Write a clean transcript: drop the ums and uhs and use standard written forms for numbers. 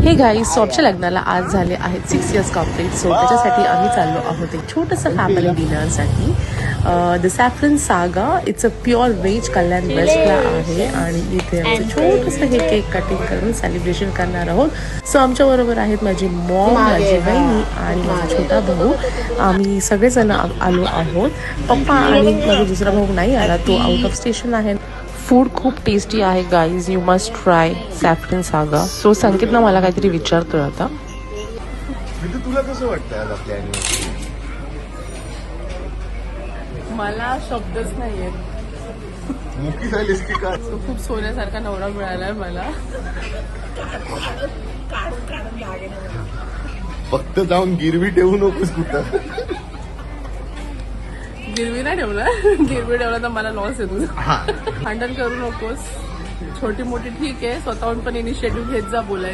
हे गाईज सॉपच्या लग्नाला आज झाले आहेत 6 इयर्स कंप्लीट. सो त्याच्यासाठी आम्ही चाललो आहोत एक छोटंसं फॅमिली डिनरसाठी. द सॅफ्रन सागा इट्स अ प्युअर व्हेज कल्याण वेस्टला आहे आणि इथे आमचं छोटंसं हे केक कटिंग करून सेलिब्रेशन करणार आहोत. सो आमच्याबरोबर आहेत माझी मॉम, माझी बहिणी आणि माझा छोटा भाऊ. आम्ही सगळेजण आलो आहोत. पप्पा आणि माझा दुसरा भाऊ नाही आला, तो आउट ऑफ स्टेशन आहे. फूड खूप टेस्टी आहे guys, you must try saffron सागा. सो संकेत ना मला काहीतरी विचारतोय आता. तुला कसं वाटतं आज आपल्या anniversary? मला शब्दच नाहीये. मुकी झालीस की का? खूप सोन्यासारखा नवरा मिळालाय मला. फक्त जाऊन गिरवी ठेवू नकोस कुठं. गिरवी नाही ठेवला, गिरवी ठेवला तर मला लॉस आहे तुझा. हँडल करू नकोस. छोटी मोठी ठीक आहे, स्वतःहून पण इनिशिएटिव्ह घेत जा बोलायचं.